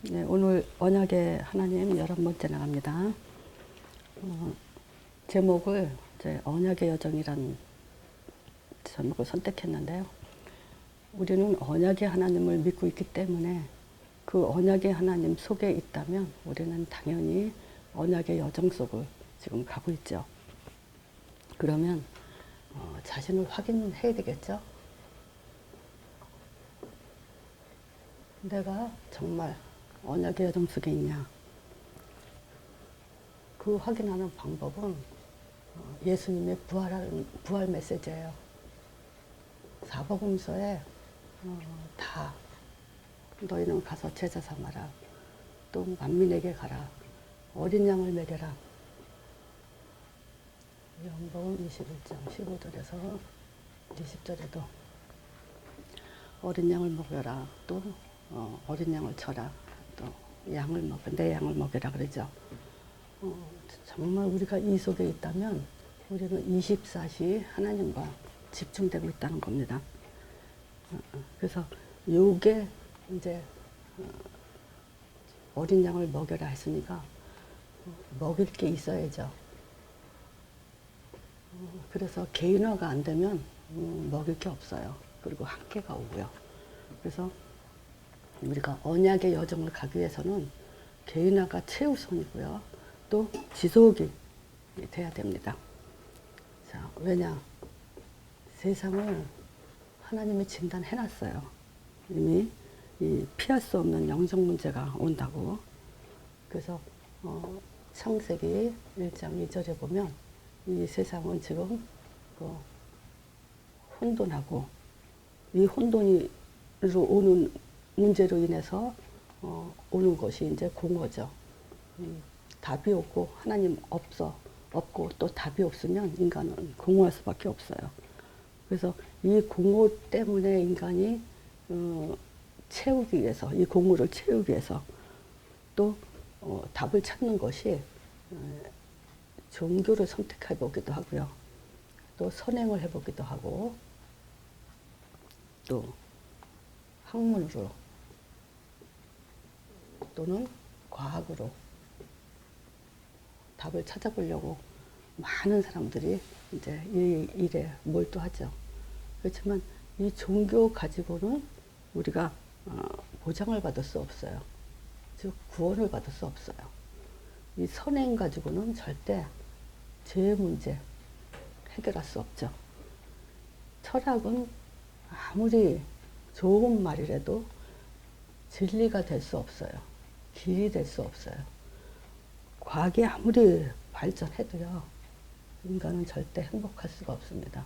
네, 오늘 언약의 하나님 11번째 나갑니다. 제목을 이제 언약의 여정이란 제목을 선택했는데요. 우리는 언약의 하나님을 믿고 있기 때문에 그 언약의 하나님 속에 있다면 우리는 당연히 언약의 여정 속을 지금 가고 있죠. 그러면 자신을 확인해야 되겠죠. 내가 정말 언약의 여정 속에 있냐. 그 확인하는 방법은 예수님의 부활 메시지예요. 사복음서에 다 너희는 가서 제자 삼아라. 또 만민에게 가라. 어린 양을 먹여라. 요한복음 21장 15절에서 20절에도 어린 양을 먹여라. 또 어린 양을 쳐라. 또 양을 먹여 내 양을 먹여라 그러죠. 정말 우리가 이 속에 있다면 우리는 24시 하나님과 집중되고 있다는 겁니다. 그래서 요게 이제 어린 양을 먹여라 했으니까 먹일 게 있어야죠. 그래서 개인화가 안 되면 먹일 게 없어요. 그리고 한계가 오고요. 그래서 우리가 언약의 여정을 가기 위해서는 개인화가 최우선이고요. 또 지속이 돼야 됩니다. 자, 왜냐? 세상을 하나님이 진단해놨어요. 이미 이 피할 수 없는 영적 문제가 온다고. 그래서 창세기 1장 2절에 보면 이 세상은 지금 혼돈하고 이 혼돈으로 오는 문제로 인해서 오는 것이 이제 공허죠. 답이 없고 하나님 없고 또 답이 없으면 인간은 공허할 수밖에 없어요. 그래서 이 공허 때문에 인간이 채우기 위해서 이 공허를 채우기 위해서 또 답을 찾는 것이 종교를 선택해 보기도 하고요. 또 선행을 해보기도 하고 또 학문으로 또는 과학으로 답을 찾아보려고 많은 사람들이 이제 이 일에 몰두하죠. 그렇지만 이 종교 가지고는 우리가 보장을 받을 수 없어요. 즉 구원을 받을 수 없어요. 이 선행 가지고는 절대 죄 문제 해결할 수 없죠. 철학은 아무리 좋은 말이라도 진리가 될 수 없어요. 길이 될 수 없어요. 과학이 아무리 발전해도요, 인간은 절대 행복할 수가 없습니다.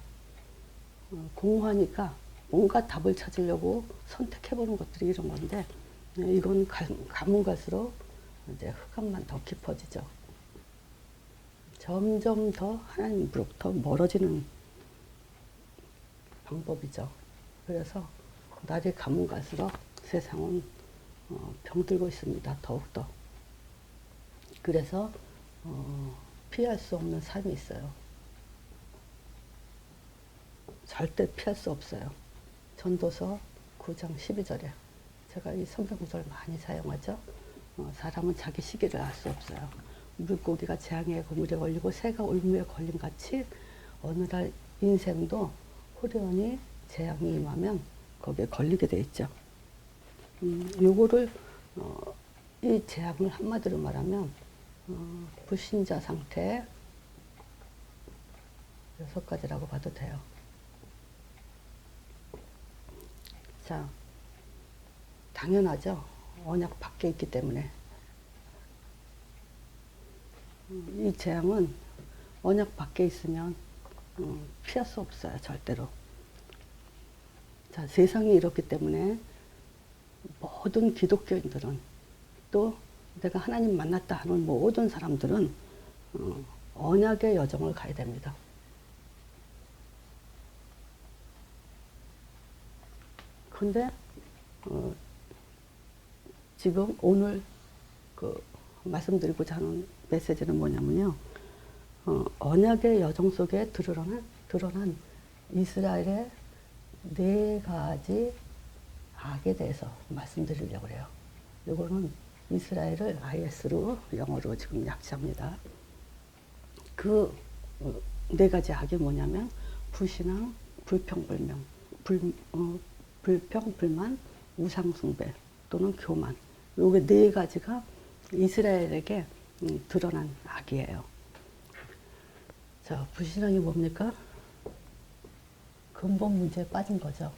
공허하니까 온갖 답을 찾으려고 선택해보는 것들이 이런 건데, 이건 가면 갈수록 이제 흑암만 더 깊어지죠. 점점 더 하나님으로부터 멀어지는 방법이죠. 그래서 날이 가면 갈수록 세상은 병들고 있습니다. 더욱더. 그래서 피할 수 없는 삶이 있어요. 절대 피할 수 없어요. 전도서 9장 12절에 제가 이 성경 구절을 많이 사용하죠. 사람은 자기 시기를 알 수 없어요. 물고기가 재앙의 그물에 걸리고 새가 올무에 걸린 같이 어느 날 인생도 호련히 재앙이 임하면 거기에 걸리게 돼 있죠. 요거를 이 재앙을 한마디로 말하면 불신자 상태 6가지라고 봐도 돼요. 자, 당연하죠. 언약 밖에 있기 때문에. 이 재앙은 언약 밖에 있으면 피할 수 없어요. 절대로. 자, 세상이 이렇기 때문에 모든 기독교인들은 또 내가 하나님 만났다 하는 모든 사람들은 언약의 여정을 가야 됩니다. 근데 지금 오늘 말씀드리고자 하는 메시지는 뭐냐면요. 언약의 여정 속에 드러난 이스라엘의 4가지 악에 대해서 말씀드리려고 해요. 이거는 이스라엘을 IS로 영어로 지금 약자입니다. 그 네 가지 악이 뭐냐면 불신앙, 불평불명, 불평, 불만, 우상숭배 또는 교만. 요게 네 가지가 이스라엘에게 드러난 악이에요. 자, 불신앙이 뭡니까? 근본 문제에 빠진 거죠.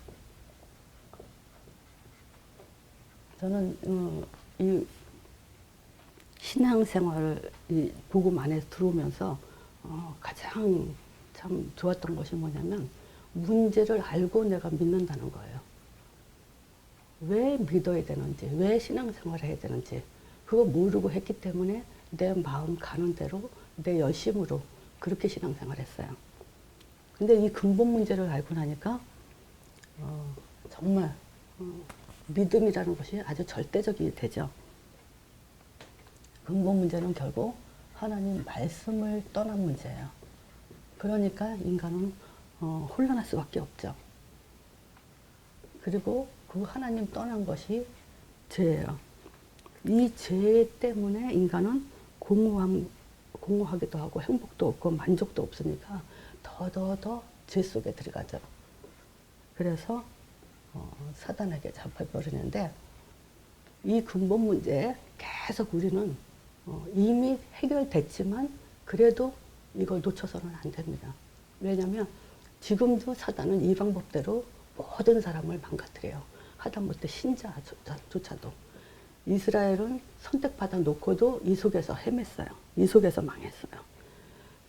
저는 이 신앙생활을 이 복음 안에 들어오면서 가장 참 좋았던 것이 뭐냐면 문제를 알고 내가 믿는다는 거예요. 왜 믿어야 되는지, 왜 신앙생활을 해야 되는지 그거 모르고 했기 때문에 내 마음 가는 대로 내 열심으로 그렇게 신앙생활을 했어요. 근데 이 근본 문제를 알고 나니까 정말 믿음이라는 것이 아주 절대적이 되죠. 근본 문제는 결국 하나님 말씀을 떠난 문제예요. 그러니까 인간은 혼란할 수밖에 없죠. 그리고 그 하나님 떠난 것이 죄예요. 이 죄 때문에 인간은 공허하기도 하고 행복도 없고 만족도 없으니까 더 죄 속에 들어가죠. 그래서 사단에게 잡혀버리는데 이 근본 문제에 계속 우리는 이미 해결됐지만 그래도 이걸 놓쳐서는 안 됩니다. 왜냐하면 지금도 사단은 이 방법대로 모든 사람을 망가뜨려요. 하다못해 신자조차도. 이스라엘은 선택받아 놓고도 이 속에서 헤맸어요. 이 속에서 망했어요.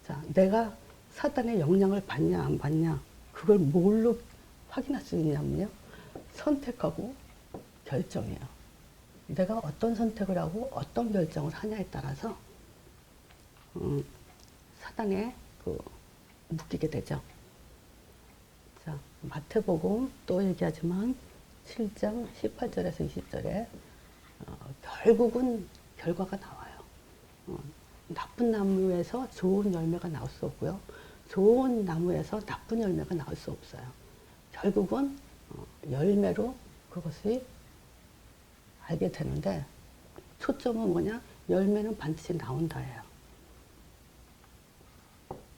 자, 내가 사단의 영향을 받냐 안 받냐 그걸 뭘로 확인할 수 있냐면요. 선택하고 결정이에요. 내가 어떤 선택을 하고 어떤 결정을 하냐에 따라서 사단에 묶이게 되죠. 자, 마태복음 또 얘기하지만 7장 18절에서 20절에 결국은 결과가 나와요. 나쁜 나무에서 좋은 열매가 나올 수 없고요. 좋은 나무에서 나쁜 열매가 나올 수 없어요. 결국은 열매로 그것이 알게 되는데 초점은 뭐냐? 열매는 반드시 나온다예요.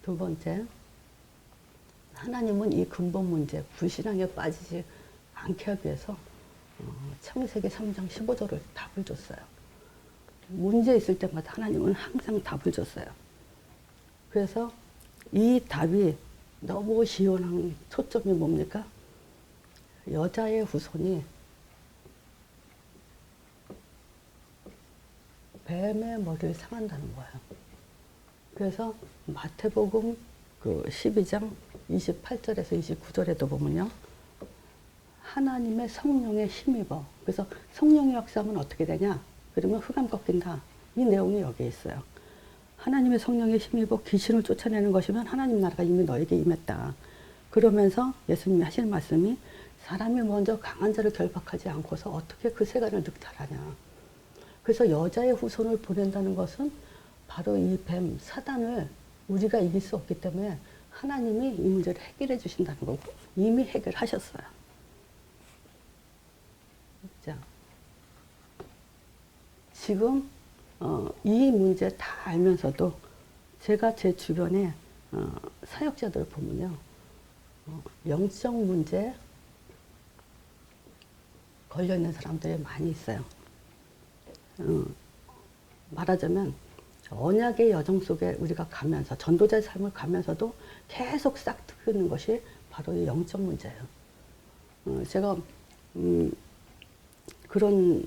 두 번째, 하나님은 이 근본 문제, 불신앙에 빠지지 않게 하기 위해서 창세기 3장 15절을 답을 줬어요. 문제 있을 때마다 하나님은 항상 답을 줬어요. 그래서 이 답이 너무 시원한 초점이 뭡니까? 여자의 후손이 뱀의 머리를 상한다는 거예요. 그래서 마태복음 12장 28절에서 29절에도 보면요. 하나님의 성령에 힘입어. 그래서 성령의 역사는 어떻게 되냐? 그러면 흑암 꺾인다. 이 내용이 여기에 있어요. 하나님의 성령에 힘입어 귀신을 쫓아내는 것이면 하나님 나라가 이미 너에게 임했다. 그러면서 예수님이 하시는 말씀이 사람이 먼저 강한 자를 결박하지 않고서 어떻게 그 세간을 늑탈하냐. 그래서 여자의 후손을 보낸다는 것은 바로 이 뱀, 사단을 우리가 이길 수 없기 때문에 하나님이 이 문제를 해결해 주신다는 거고 이미 해결하셨어요. 자, 지금 이 문제 다 알면서도 제가 제 주변에 사역자들을 보면요. 영적 문제에 걸려있는 사람들이 많이 있어요. 말하자면 언약의 여정 속에 우리가 가면서 전도자의 삶을 가면서도 계속 싹트는 것이 바로 이 영적 문제예요. 제가 그런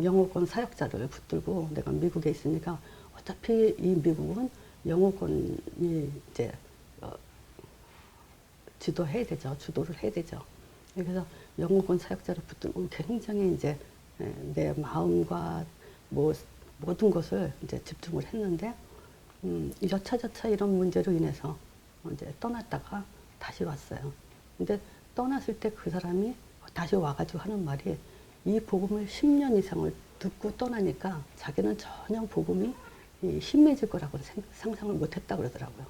영어권 사역자를 붙들고 내가 미국에 있으니까 어차피 이 미국은 영어권이 이제 지도해야 되죠. 주도를 해야 되죠. 그래서 영어권 사역자를 붙들고 굉장히 이제 내 마음과 모든 것을 이제 집중을 했는데 여차저차 이런 문제로 인해서 이제 떠났다가 다시 왔어요. 근데 떠났을 때 그 사람이 다시 와가지고 하는 말이 이 복음을 10년 이상을 듣고 떠나니까 자기는 전혀 복음이 힘해질 거라고 상상을 못했다 그러더라고요.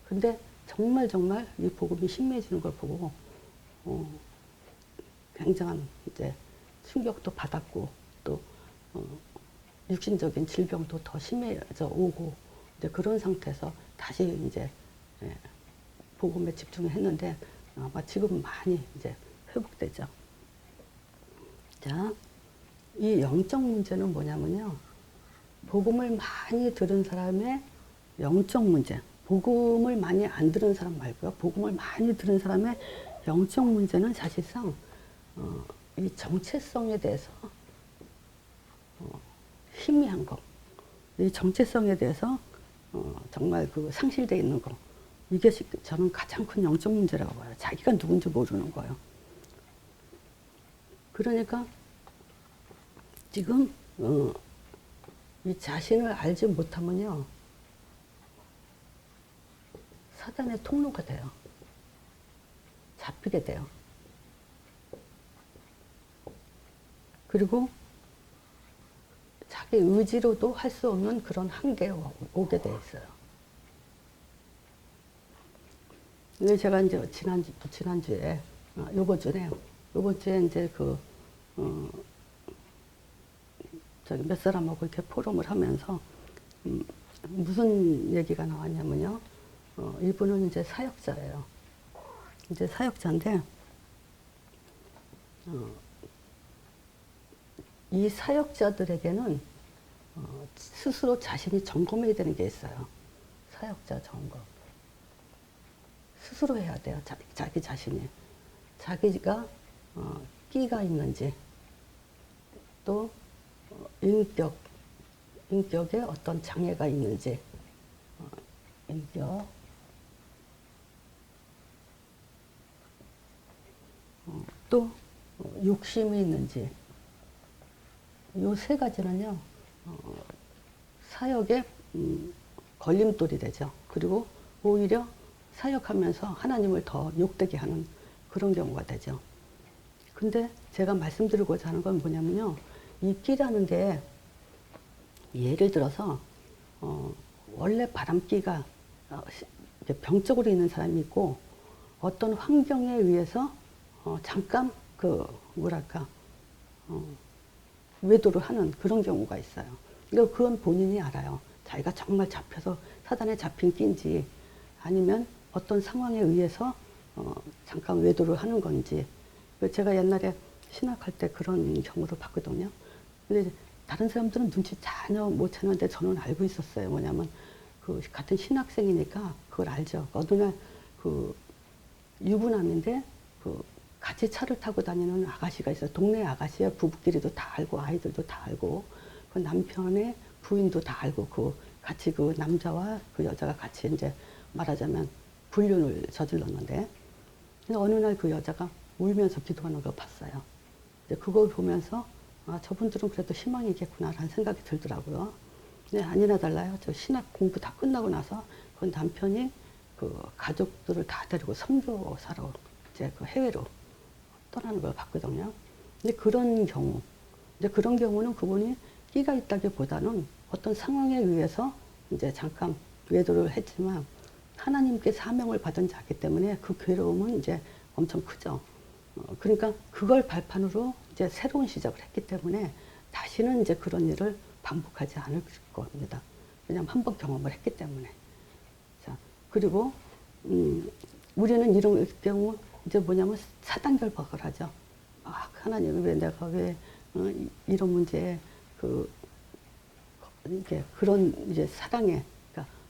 근데 정말 이 복음이 힘해지는 걸 보고 굉장한 이제 충격도 받았고 또 육신적인 질병도 더 심해져 오고 이제 그런 상태에서 다시 이제 복음에 집중했는데 아마 지금 많이 이제 회복되죠. 자, 이 영적 문제는 뭐냐면요. 복음을 많이 들은 사람의 영적 문제, 복음을 많이 안 들은 사람 말고요. 복음을 많이 들은 사람의 영적 문제는 사실상 이 정체성에 대해서 희미한 거, 이 정체성에 대해서 정말 그 상실되어 있는 거, 이게 저는 가장 큰 영적 문제라고 봐요. 자기가 누군지 모르는 거예요. 그러니까 지금 이 자신을 알지 못하면요, 사단의 통로가 돼요. 잡히게 돼요. 그리고 자기 의지로도 할 수 없는 그런 한계에 오게 돼 있어요. 근데 제가 이제 지난주에, 요번 주에 이제 저기 몇 사람하고 이렇게 포럼을 하면서, 무슨 얘기가 나왔냐면요. 이분은 이제 사역자예요. 이제 사역자인데, 이 사역자들에게는 스스로 자신이 점검해야 되는 게 있어요. 사역자 점검. 스스로 해야 돼요. 자기 자신이. 자기가 끼가 있는지, 또 인격에 어떤 장애가 있는지, 인격, 또 욕심이 있는지, 요 세 가지는요, 사역의 걸림돌이 되죠. 그리고 오히려 사역하면서 하나님을 더 욕되게 하는 그런 경우가 되죠. 근데 제가 말씀드리고자 하는 건 뭐냐면요. 이 끼라는 게 예를 들어서 원래 바람기가 병적으로 있는 사람이 있고 어떤 환경에 의해서 잠깐 외도를 하는 그런 경우가 있어요. 그건 본인이 알아요. 자기가 정말 잡혀서 사단에 잡힌 끼인지 아니면 어떤 상황에 의해서 잠깐 외도를 하는 건지. 제가 옛날에 신학할 때 그런 경우를 봤거든요. 근데 다른 사람들은 눈치 전혀 못 채는데 저는 알고 있었어요. 뭐냐면 같은 신학생이니까 그걸 알죠. 어느 날 유부남인데 같이 차를 타고 다니는 아가씨가 있어요. 동네 아가씨야. 부부끼리도 다 알고 아이들도 다 알고 그 남편의 부인도 다 알고 같이 그 남자와 그 여자가 같이 이제 말하자면 불륜을 저질렀는데 어느 날 그 여자가 울면서 기도하는 걸 봤어요. 그걸 보면서 저분들은 그래도 희망이 있겠구나라는 생각이 들더라고요. 근데 아니나 달라요. 저 신학 공부 다 끝나고 나서 그 남편이 가족들을 다 데리고 선교사로 이제 해외로 떠나는 걸 봤거든요. 근데 그런 경우는 그분이 끼가 있다기보다는 어떤 상황에 의해서 이제 잠깐 외도를 했지만 하나님께 사명을 받은 자이기 때문에 그 괴로움은 이제 엄청 크죠. 그러니까 그걸 발판으로 이제 새로운 시작을 했기 때문에 다시는 이제 그런 일을 반복하지 않을 겁니다. 왜냐하면 한 번 경험을 했기 때문에. 자, 그리고 우리는 이런 경우 이제 뭐냐면 사단 결박을 하죠. 하나님 내가 이런 문제에 이렇게 그런 이제 사랑에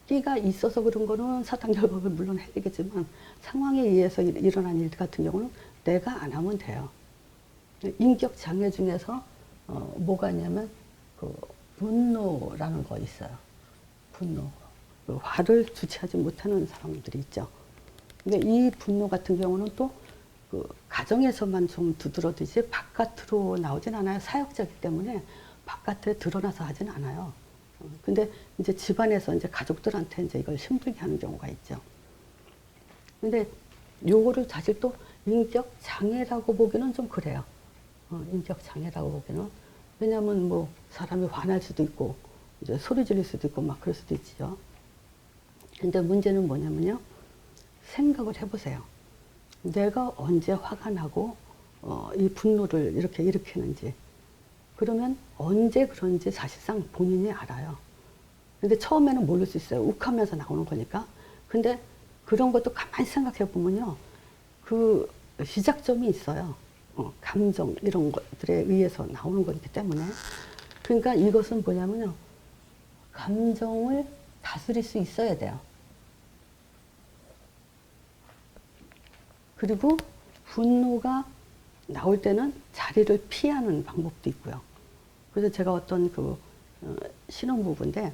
끼가 있어서 그런 거는 사단 결박을 물론 해야 되겠지만 상황에 의해서 일어난 일 같은 경우는 내가 안 하면 돼요. 인격 장애 중에서 뭐가 있냐면 분노라는 거 있어요. 분노. 화를 주체하지 못하는 사람들이 있죠. 근데 이 분노 같은 경우는 또 가정에서만 좀 두드러지지 바깥으로 나오진 않아요. 사역자이기 때문에 바깥에 드러나서 하진 않아요. 근데 이제 집안에서 이제 가족들한테 이제 이걸 힘들게 하는 경우가 있죠. 근데 요거를 사실 또 인격 장애라고 보기는 좀 그래요. 인격 장애라고 보기는. 왜냐면 뭐 사람이 화날 수도 있고 이제 소리 지를 수도 있고 막 그럴 수도 있죠. 근데 문제는 뭐냐면요. 생각을 해보세요. 내가 언제 화가 나고 이 분노를 이렇게 일으키는지. 그러면 언제 그런지 사실상 본인이 알아요. 근데 처음에는 모를 수 있어요. 욱하면서 나오는 거니까. 근데 그런 것도 가만히 생각해 보면요. 그 시작점이 있어요. 감정 이런 것들에 의해서 나오는 거기 때문에. 그러니까 이것은 뭐냐면요. 감정을 다스릴 수 있어야 돼요. 그리고 분노가 나올 때는 자리를 피하는 방법도 있고요. 그래서 제가 어떤 신혼부부인데,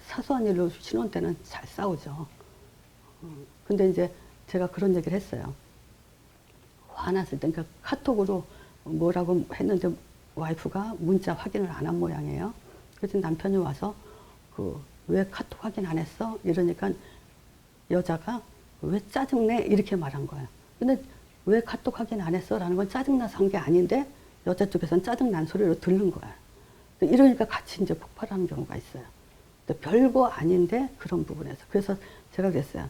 사소한 일로 신혼 때는 잘 싸우죠. 근데 이제 제가 그런 얘기를 했어요. 화났을 때, 그러니까 카톡으로 뭐라고 했는데 와이프가 문자 확인을 안 한 모양이에요. 그래서 남편이 와서 왜 카톡 확인 안 했어? 이러니까 여자가 왜 짜증내? 이렇게 말한 거예요. 근데 왜 카톡 확인 안 했어? 라는 건 짜증나서 한 게 아닌데 여자 쪽에서는 짜증난 소리로 들른 거야. 이러니까 같이 이제 폭발하는 경우가 있어요. 별거 아닌데 그런 부분에서. 그래서 제가 그랬어요.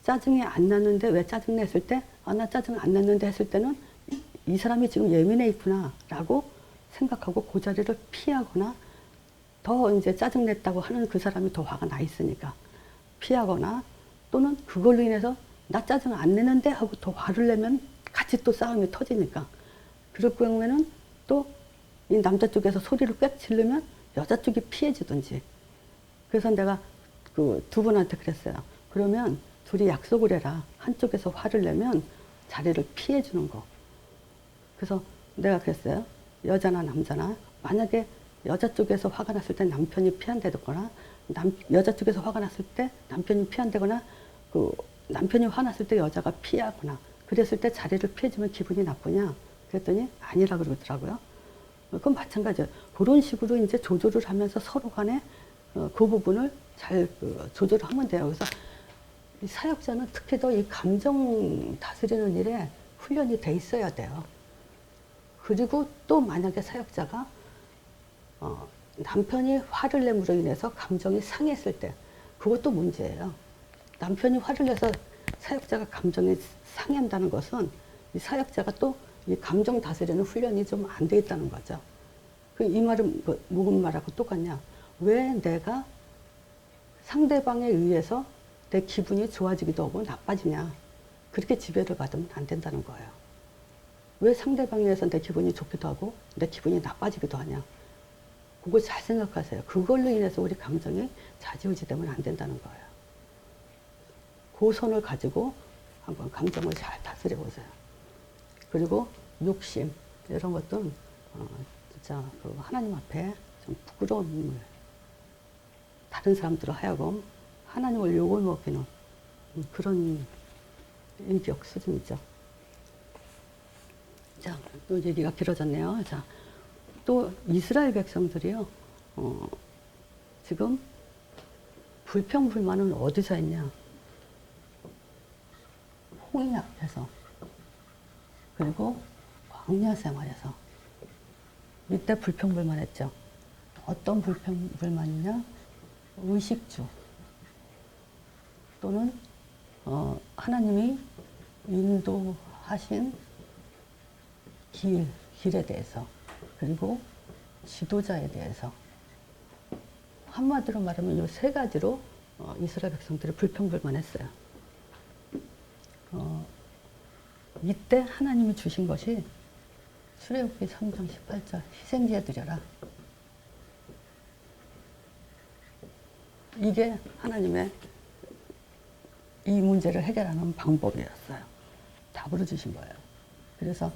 짜증이 안 났는데 왜 짜증냈을 때, 나 짜증 안 났는데 했을 때는 이 사람이 지금 예민해 있구나 라고 생각하고 그 자리를 피하거나 더 이제 짜증냈다고 하는 그 사람이 더 화가 나 있으니까 피하거나 또는 그걸로 인해서 나 짜증 안 내는데 하고 더 화를 내면 같이 또 싸움이 터지니까 그럴 경우에는 또 이 남자 쪽에서 소리를 꽥 지르면 여자 쪽이 피해주든지. 그래서 내가 두 분한테 그랬어요. 그러면 둘이 약속을 해라. 한쪽에서 화를 내면 자리를 피해주는 거. 그래서 내가 그랬어요. 여자나 남자나 만약에 여자 쪽에서 화가 났을 때 남편이 피한다거나 여자 쪽에서 화가 났을 때 남편이 피한다거나 남편이 화났을 때 여자가 피하거나 그랬을 때 자리를 피해주면 기분이 나쁘냐? 그랬더니 아니라 그러더라고요. 그건 마찬가지예요. 그런 식으로 이제 조절을 하면서 서로 간에 그 부분을 잘 조절을 하면 돼요. 그래서 이 사역자는 특히 더 이 감정 다스리는 일에 훈련이 돼 있어야 돼요. 그리고 또 만약에 사역자가 남편이 화를 내므로 인해서 감정이 상했을 때 그것도 문제예요. 남편이 화를 내서 사역자가 감정이 상한다는 것은 이 사역자가 또 이 감정 다스리는 훈련이 좀 안 돼 있다는 거죠. 이 말은 무슨 말하고 똑같냐? 왜 내가 상대방에 의해서 내 기분이 좋아지기도 하고 나빠지냐? 그렇게 지배를 받으면 안 된다는 거예요. 왜 상대방에 의해서 내 기분이 좋기도 하고 내 기분이 나빠지기도 하냐? 그거 잘 생각하세요. 그걸로 인해서 우리 감정이 좌지우지 되면 안 된다는 거예요. 그 선을 가지고 한번 감정을 잘 다스려 보세요. 그리고 욕심 이런 것도 진짜 하나님 앞에 좀 부끄러움을 다른 사람들을 하여금 하나님을 욕을 먹이는 그런 인격 수준이죠. 자, 또 얘기가 길어졌네요. 자, 또 이스라엘 백성들이요, 지금 불평불만은 어디서 했냐? 홍해 앞에서, 그리고 광야 생활에서 이때 불평불만했죠. 어떤 불평불만이냐? 의식주 또는 하나님이 인도하신 길에 대해서 그리고 지도자에 대해서 한마디로 말하면 이 세 가지로 이스라엘 백성들이 불평불만했어요. 이때 하나님이 주신 것이 출애굽기 3장 18절 희생제 드려라. 이게 하나님의 이 문제를 해결하는 방법이었어요. 답으로 주신 거예요. 그래서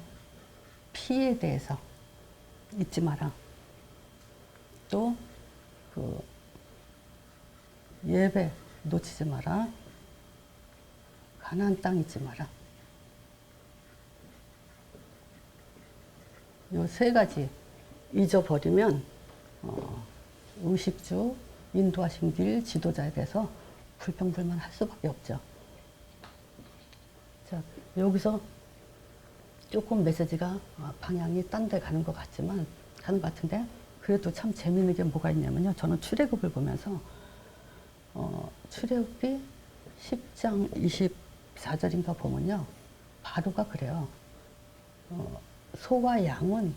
피에 대해서 잊지 마라. 또 예배 놓치지 마라. 가나안 땅 잊지 마라. 요 세 가지 잊어버리면 의식주, 인도하신 길, 지도자에 대해서 불평불만 할 수밖에 없죠. 자, 여기서 조금 메시지가 방향이 딴 데 가는 것 같지만, 가는 것 같은데, 그래도 참 재미있는 게 뭐가 있냐면요. 저는 출애굽을 보면서, 출애굽기 10장 24절인가 보면요. 바로가 그래요. 소와 양은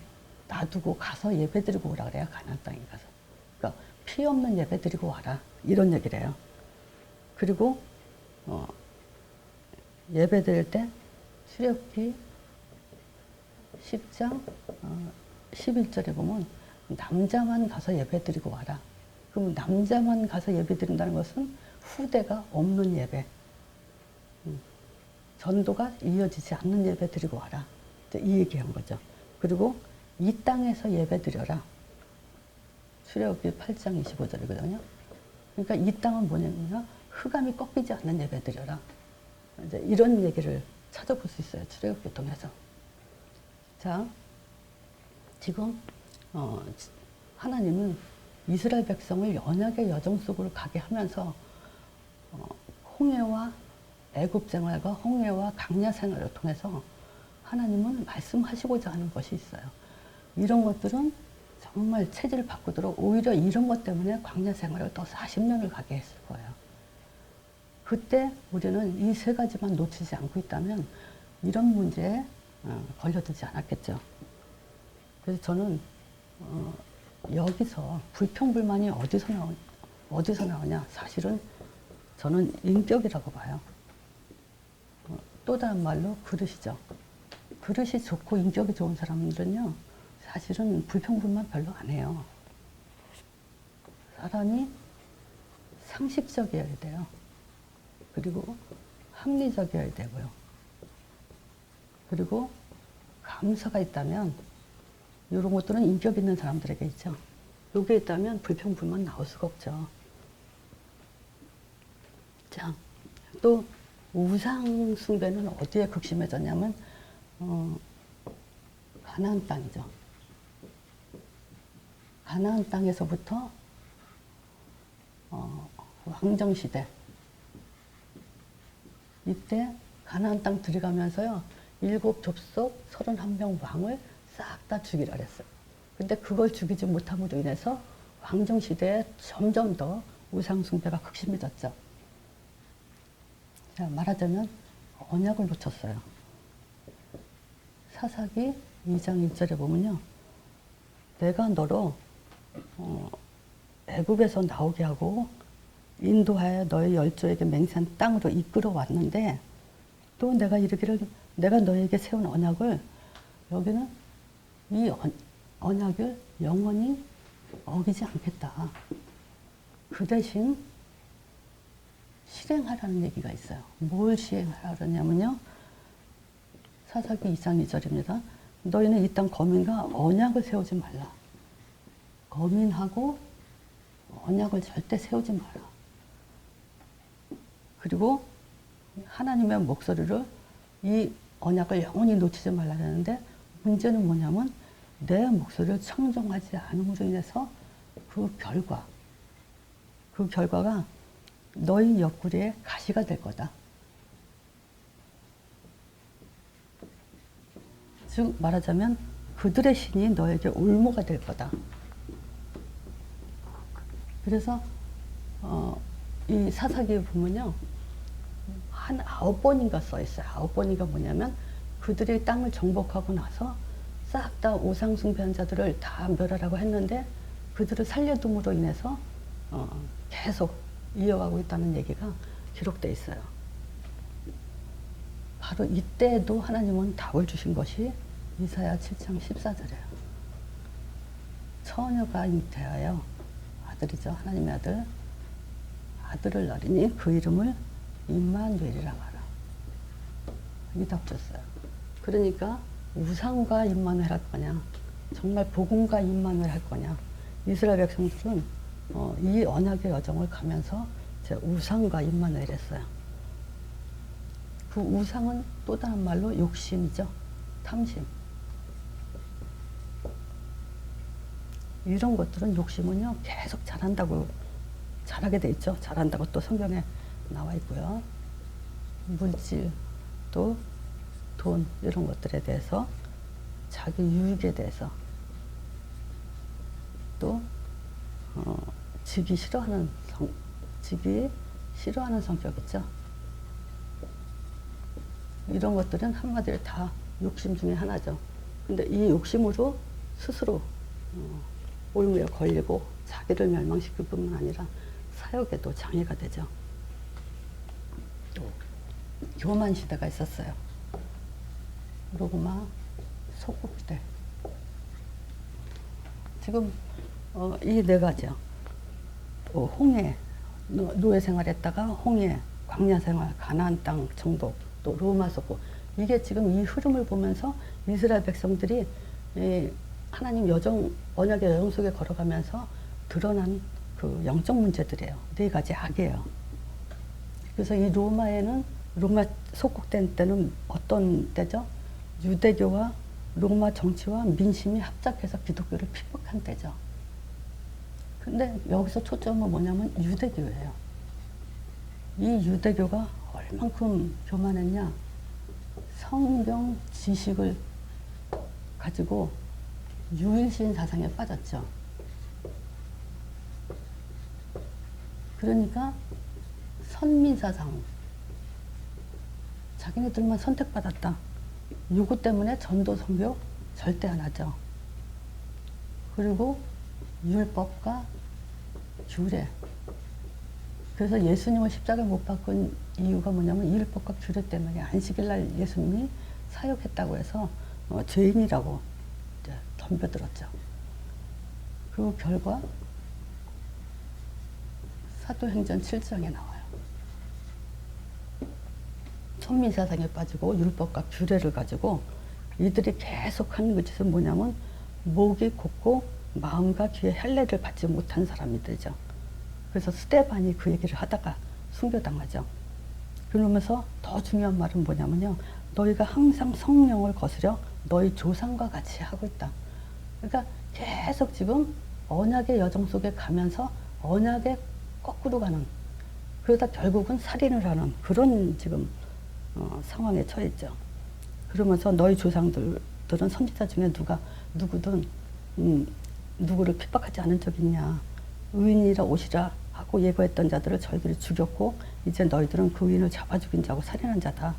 놔두고 가서 예배 드리고 오라 그래요. 가나안 땅에 가서. 그러니까 피 없는 예배 드리고 와라. 이런 얘기를 해요. 그리고 예배 드릴 때 출애굽기 10장 11절에 보면 남자만 가서 예배 드리고 와라. 그럼 남자만 가서 예배 드린다는 것은 후대가 없는 예배. 전도가 이어지지 않는 예배 드리고 와라. 이 얘기한 거죠. 그리고 이 땅에서 예배 드려라. 출애굽기 8장 25절이거든요. 그러니까 이 땅은 뭐냐면 흑암이 꺾이지 않는 예배 드려라. 이제 이런 얘기를 찾아볼 수 있어요. 출애굽기 통해서. 자, 지금 하나님은 이스라엘 백성을 언약의 여정 속으로 가게 하면서 홍해와 애굽 생활과 홍해와 광야 생활을 통해서 하나님은 말씀하시고자 하는 것이 있어요. 이런 것들은 정말 체질을 바꾸도록 오히려 이런 것 때문에 광야 생활을 또 40년을 가게 했을 거예요. 그때 우리는 이 세 가지만 놓치지 않고 있다면 이런 문제에 걸려들지 않았겠죠. 그래서 저는 여기서 불평불만이 어디서 나오냐? 사실은 저는 인격이라고 봐요. 또 다른 말로 그릇이죠. 그릇이 좋고 인격이 좋은 사람들은요, 사실은 불평불만 별로 안 해요. 사람이 상식적이어야 돼요. 그리고 합리적이어야 되고요. 그리고 감사가 있다면 이런 것들은 인격 있는 사람들에게 있죠. 이게 있다면 불평불만 나올 수가 없죠. 자, 또 우상 숭배는 어디에 극심해졌냐면 가나안 땅이죠. 가나안 땅에서부터 왕정 시대, 이때 가나안 땅 들어가면서요 7 족속 31명 왕을 싹 다 죽이라 그랬어요. 근데 그걸 죽이지 못함으로 인해서 왕정 시대에 점점 더 우상 숭배가 극심해졌죠. 자, 말하자면 언약을 놓쳤어요. 사사기 2장 1절에 보면요, 내가 너로 애굽에서 나오게 하고 인도하여 너의 열조에게 맹세한 땅으로 이끌어 왔는데 또 내가 이르기를 내가 너에게 세운 언약을 여기는 이 언약을 영원히 어기지 않겠다. 그 대신 실행하라는 얘기가 있어요. 뭘 실행하라 그러냐면요, 사사기 2장 2절입니다. 너희는 이 땅 거민과 언약을 세우지 말라. 거민하고 언약을 절대 세우지 마라. 그리고 하나님의 목소리를 이 언약을 영원히 놓치지 말라는데 문제는 뭐냐면 내 목소리를 청정하지 않음으로 인해서 그 결과가 너희 옆구리에 가시가 될 거다. 즉 말하자면 그들의 신이 너에게 올무가 될 거다. 그래서 이 사사기에 보면요, 한 9번인가 써 있어요. 9번인가 뭐냐면 그들이 땅을 정복하고 나서 싹 다 우상 숭배한 자들을 다 멸하라고 했는데 그들을 살려둠으로 인해서 계속 이어가고 있다는 얘기가 기록되어 있어요. 바로 이때에도 하나님은 답을 주신 것이 이사야 7장 14절이에요. 처녀가 잉태하여 아들이죠. 하나님의 아들. 아들을 낳으니 그 이름을 임마누엘이라고 하라. 이 답 줬어요. 그러니까 우상과 임마누엘 할 거냐, 정말 복음과 임마누엘 할 거냐. 이스라엘 백성들은 이 언약의 여정을 가면서 제 우상과 임마누엘 했어요. 그 우상은 또 다른 말로 욕심이죠. 탐심. 이런 것들은 욕심은요 계속 잘하게 돼 있죠. 잘한다고 또 성경에 나와 있고요. 물질, 또 돈, 이런 것들에 대해서, 자기 유익에 대해서, 또 지기 싫어하는 성격 있죠. 이런 것들은 한마디로 다 욕심 중에 하나죠. 근데 이 욕심으로 스스로 올무에 걸리고 자기를 멸망시킬 뿐만 아니라 사역에도 장애가 되죠. 교만 시대가 있었어요. 로마 속국시대. 지금 이 네 가지요. 홍해, 노예 생활했다가 홍해, 광야 생활, 가나안 땅 정복, 또 로마 속국. 이게 지금 이 흐름을 보면서 이스라엘 백성들이 하나님 언약의 여정 속에 걸어가면서 드러난 그 영적 문제들이에요. 네 가지 악이에요. 그래서 이 로마 속국된 때는 어떤 때죠? 유대교와 로마 정치와 민심이 합작해서 기독교를 핍박한 때죠. 근데 여기서 초점은 뭐냐면 유대교예요. 이 유대교가 얼만큼 교만했냐? 성경 지식을 가지고 유일신 사상에 빠졌죠. 그러니까 선민 사상, 자기네들만 선택받았다. 요거 때문에 전도 선교 절대 안 하죠. 그리고 율법과 규례. 그래서 예수님을 십자가에 못 박은 이유가 뭐냐면 율법과 규례 때문에 안식일날 예수님이 사역했다고 해서 죄인이라고 이제 덤벼들었죠. 그 결과 사도행전 7장에 나와요. 천민사상에 빠지고 율법과 규례를 가지고 이들이 계속 하는 그 짓은 뭐냐면 목이 곧고 마음과 귀에 헬레를 받지 못한 사람이 되죠. 그래서 스데반이 그 얘기를 하다가 순교당하죠. 그러면서 더 중요한 말은 뭐냐면요. 너희가 항상 성령을 거스려 너희 조상과 같이 하고 있다. 그러니까 계속 지금 언약의 여정 속에 가면서 언약에 거꾸로 가는, 그러다 결국은 살인을 하는 그런 지금 상황에 처했죠. 그러면서 너희 조상들은 선지자 중에 누구든 누구를 핍박하지 않은 적 있냐. 의인이라 오시라 하고 예고했던 자들을 저희들이 죽였고 이제 너희들은 그 의인을 잡아 죽인 자고 살인한 자다.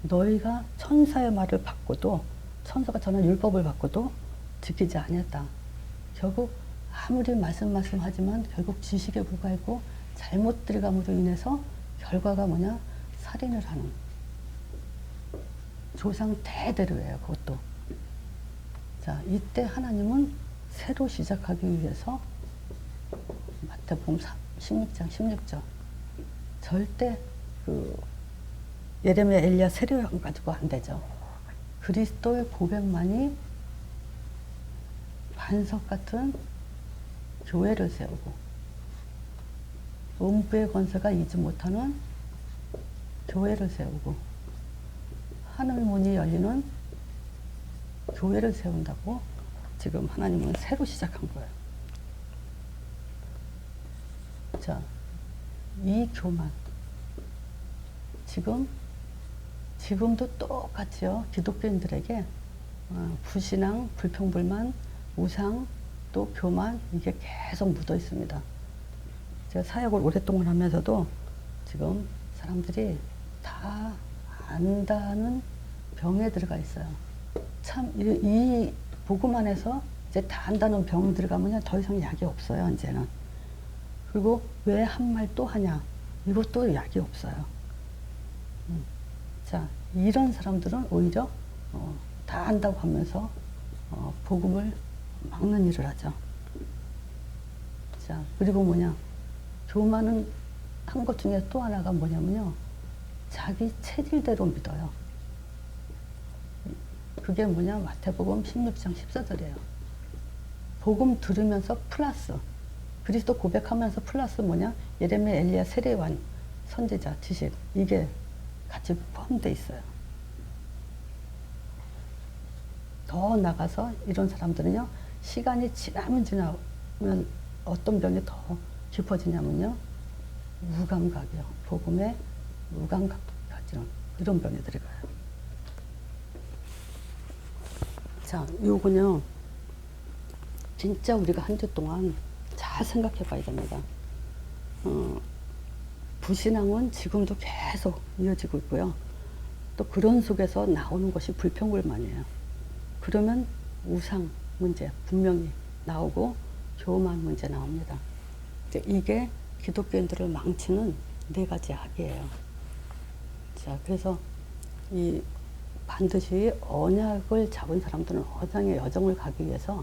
너희가 천사의 말을 받고도, 천사가 전한 율법을 받고도 지키지 아니했다. 결국 아무리 말씀하지만 결국 지식에 불과했고 잘못 들어감으로 인해서 결과가 뭐냐? 살인을 하는. 조상 대대로예요, 그것도. 자, 이때 하나님은 새로 시작하기 위해서 마태복음 16장 16절 절대 예레미야, 엘리야, 세례요한 가지고 안 되죠. 그리스도의 고백만이 반석 같은 교회를 세우고 음부의 권세가 이지 못하는 교회를 세우고 하늘 문이 열리는 교회를 세운다고 지금 하나님은 새로 시작한 거예요. 자, 이 교만 지금도 똑같이요. 기독교인들에게 불신앙, 불평불만, 우상, 또 교만 이게 계속 묻어 있습니다. 제가 사역을 오랫동안 하면서도 지금 사람들이 다 안다는 병에 들어가 있어요. 참 이 복음 안에서 이제 다 안다는 병이 들어가면 더 이상 약이 없어요. 이제는. 그리고 왜 한 말 또 하냐? 이것도 약이 없어요. 자, 이런 사람들은 오히려 다 안다고 하면서 복음을 막는 일을 하죠. 자, 그리고 뭐냐? 교만은 한 것 중에 또 하나가 뭐냐면요. 자기 체질대로 믿어요. 그게 뭐냐? 마태복음 16장 14절이에요. 복음 들으면서 플러스 그리스도 고백하면서 플러스 뭐냐? 예레미야, 엘리야, 세례요한, 선지자, 지식 이게 같이 포함되어 있어요. 더 나가서 이런 사람들은요. 시간이 지나면 어떤 병이 더 깊어지냐면요. 무감각이요. 복음에 무감각 가지는 이런 병이 들어가요. 자, 요거는요. 진짜 우리가 한 주 동안 잘 생각해 봐야 됩니다. 불신앙은 지금도 계속 이어지고 있고요. 또 그런 속에서 나오는 것이 불평불만이에요. 그러면 우상 문제 분명히 나오고 교만 문제 나옵니다. 이게 기독교인들을 망치는 네 가지 악이에요. 자, 그래서 이 반드시 언약을 잡은 사람들은 언약의 여정을 가기 위해서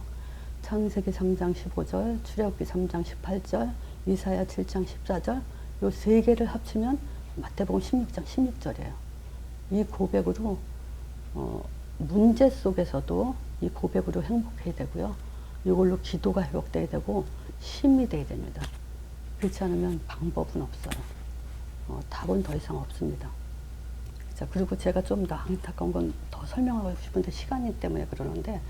창세기 3장 15절, 출애굽기 3장 18절, 이사야 7장 14절 요 세 개를 합치면 마태복음 16장 16절이에요. 이 고백으로 문제 속에서도 이 고백으로 행복해야 되고요. 이걸로 기도가 회복돼야 되고 힘이 돼야 됩니다. 그렇지 않으면 방법은 없어요. 답은 더 이상 없습니다. 자, 그리고 제가 좀 더 안타까운 건 더 설명하고 싶은데 시간이 때문에 그러는데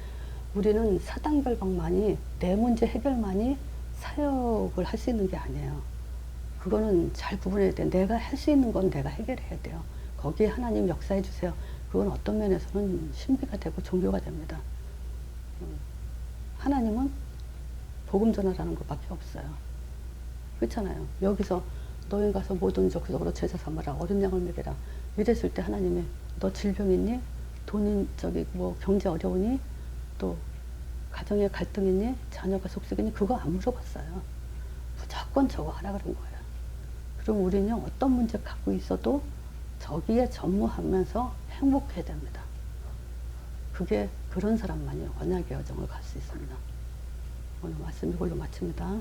우리는 사단결박만이 내 문제 해결만이 사역을 할 수 있는 게 아니에요. 그거는 잘 구분해야 돼요. 내가 할 수 있는 건 내가 해결해야 돼요. 거기에 하나님 역사해 주세요. 그건 어떤 면에서는 신비가 되고 종교가 됩니다. 하나님은 복음 전하라는 것밖에 없어요. 그렇잖아요. 여기서 너희 가서 모든 적극적으로 제자 삼아라. 어린 양을 먹여라. 이랬을 때 하나님이 너 질병 있니? 돈이 뭐 경제 어려우니? 또 가정에 갈등 있니? 자녀가 속썩이니? 그거 안 물어봤어요. 무조건 저거 하라 그런 거예요. 그럼 우리는 어떤 문제 갖고 있어도 저기에 전무하면서 행복해야 됩니다. 그게 그런 사람만이 언약의 여정을 갈 수 있습니다. 오늘 말씀 이걸로 마칩니다.